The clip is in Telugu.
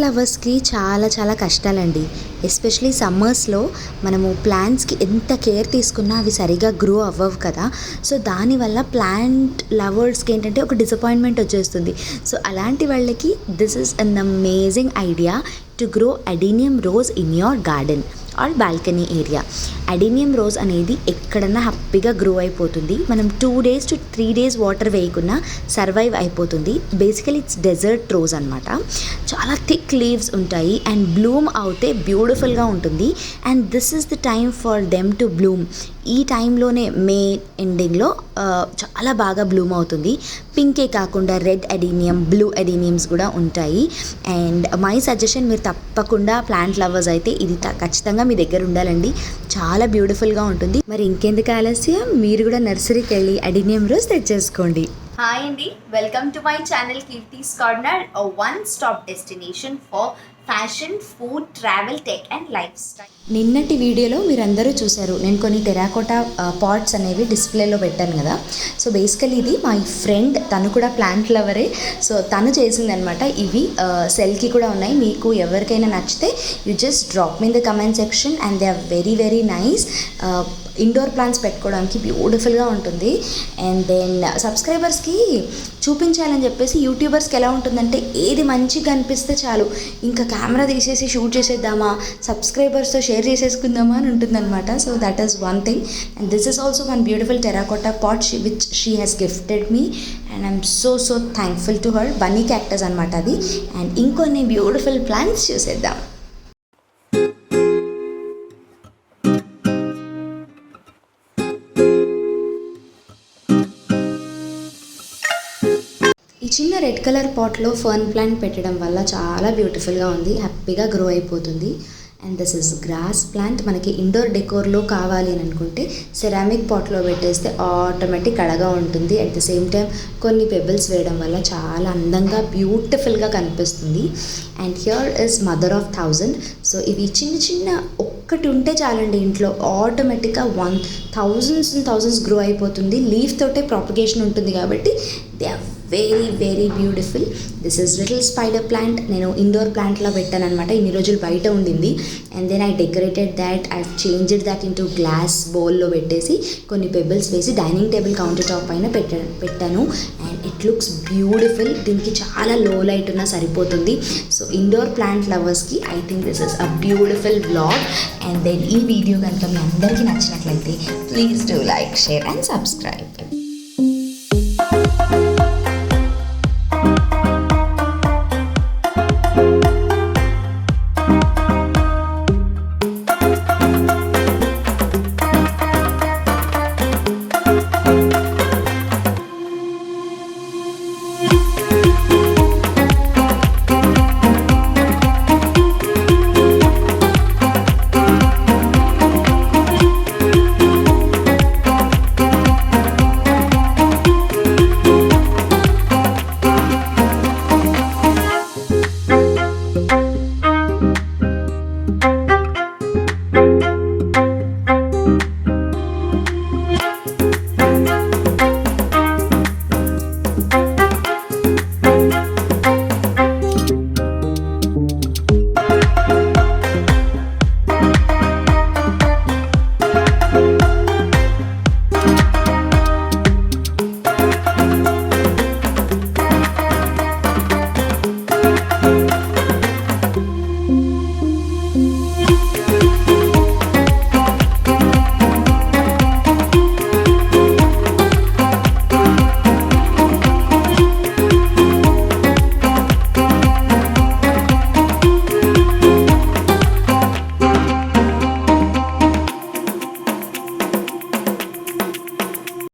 లవర్స్కి చాలా చాలా కష్టాలండి. ఎస్పెషలీ సమ్మర్స్లో మనము ప్లాంట్స్కి ఎంత కేర్ తీసుకున్నా అవి సరిగా గ్రో అవ్వవు కదా. సో దానివల్ల ప్లాంట్ లవర్స్కి ఏంటంటే ఒక డిసప్పాయింట్మెంట్ వచ్చేస్తుంది. సో అలాంటి వాళ్ళకి this is an amazing idea to grow adenium rose in your garden or balcony area. Adenium rose అనేది ఎక్కడన్నా హ్యాపీగా గ్రో అయిపోతుంది. మనం 2 days to 3 days వాటర్ వేయకుండా సర్వైవ్ అయిపోతుంది. బేసికలీ ఇట్స్ డెజర్ట్ రోజ్ అనమాట. చాలా థిక్ లీవ్స్ ఉంటాయి అండ్ బ్లూమ్ అవుతే బ్యూటిఫుల్గా ఉంటుంది. And this is the time for them to Bloom. ఈ టైంలోనే మే ఎండింగ్లో చాలా బాగా బ్లూమ్ అవుతుంది. పింకే కాకుండా రెడ్ అడీనియం, బ్లూ అడీనియమ్స్ కూడా ఉంటాయి. అండ్ మై సజెషన్, మీరు తప్పకుండా ప్లాంట్ లవర్స్ అయితే ఇది ఖచ్చితంగా మీ దగ్గర ఉండాలండి. చాలా బ్యూటిఫుల్గా ఉంటుంది. మరి ఇంకెందుకు ఆలస్యం, మీరు కూడా నర్సరీకి వెళ్ళి అడీనియం రోజ్ తెచ్చేసుకోండి. హాయ్ అండి, welcome to my channel Keerthi's corner, one stop destination for fashion, food, travel, tech and life style. నిన్నటి వీడియోలో మీరందరూ చూశారు, నేను కొన్ని టెరాకోటా పాట్స్ అనేవి డిస్ప్లేలో పెట్టాను కదా. సో బేసికలీ ఇది మై ఫ్రెండ్, తను కూడా ప్లాంట్ లవరే. సో తను చేసిందనమాట. ఇవి సెల్కి కూడా ఉన్నాయి. మీకు ఎవరికైనా నచ్చితే you just drop me in the comment section and they are very very nice. Indoor plants పెట్టుకోవడానికి బ్యూటిఫుల్గా ఉంటుంది. అండ్ దెన్ సబ్స్క్రైబర్స్కి చూపించాలని చెప్పేసి యూట్యూబర్స్కి ఎలా ఉంటుందంటే ఏది మంచిగా అనిపిస్తే చాలు ఇంకా కెమెరా తీసేసి షూట్ చేసేద్దామా, సబ్స్క్రైబర్స్తో షేర్ చేసేసుకుందామా అని ఉంటుందన్నమాట. So that is one thing. And this is also one beautiful terracotta pot which she has gifted me and I'm so thankful to her. Bunny cactus అనమాట అది. అండ్ ఇంకొన్ని బ్యూటిఫుల్ ప్లాంట్స్ చూసేద్దాం. ఈ చిన్న రెడ్ కలర్ పాట్లో ఫర్న్ ప్లాంట్ పెట్టడం వల్ల చాలా బ్యూటిఫుల్గా ఉంది, హ్యాపీగా గ్రో అయిపోతుంది. And this is grass plant. మనకి ఇండోర్ డెకోర్లో కావాలి అని అనుకుంటే సెరామిక్ పాట్లో పెట్టేస్తే ఆటోమేటిక్ అడగా ఉంటుంది. అట్ ద సేమ్ టైం కొన్ని పెబుల్స్ వేయడం వల్ల చాలా అందంగా బ్యూటిఫుల్గా కనిపిస్తుంది. And here is mother of 1000. So ఇవి చిన్న చిన్న ఒక్కటి ఉంటే చాలండి ఇంట్లో, ఆటోమేటిక్గా 1000s గ్రో అయిపోతుంది. లీఫ్ తోటే ప్రాపగేషన్ ఉంటుంది కాబట్టి they are very very beautiful. This is little spider plant. నేను ఇండోర్ ప్లాంట్లో పెట్టాను అనమాట. ఇన్ని రోజులు బయట ఉండింది. And then I decorated that, I changed that into glass బౌల్లో పెట్టేసి కొన్ని పెబుల్స్ వేసి డైనింగ్ టేబుల్ కౌంటర్ టాప్ పైన పెట్టాను. And it looks beautiful. దీనికి చాలా లో లైట్ ఉన్నా సరిపోతుంది. సో ఇండోర్ ప్లాంట్ లవర్స్కి I think this is a beautiful vlog. And then ఈ వీడియో కనుక మీ అందరికీ నచ్చినట్లయితే please do like, share and subscribe.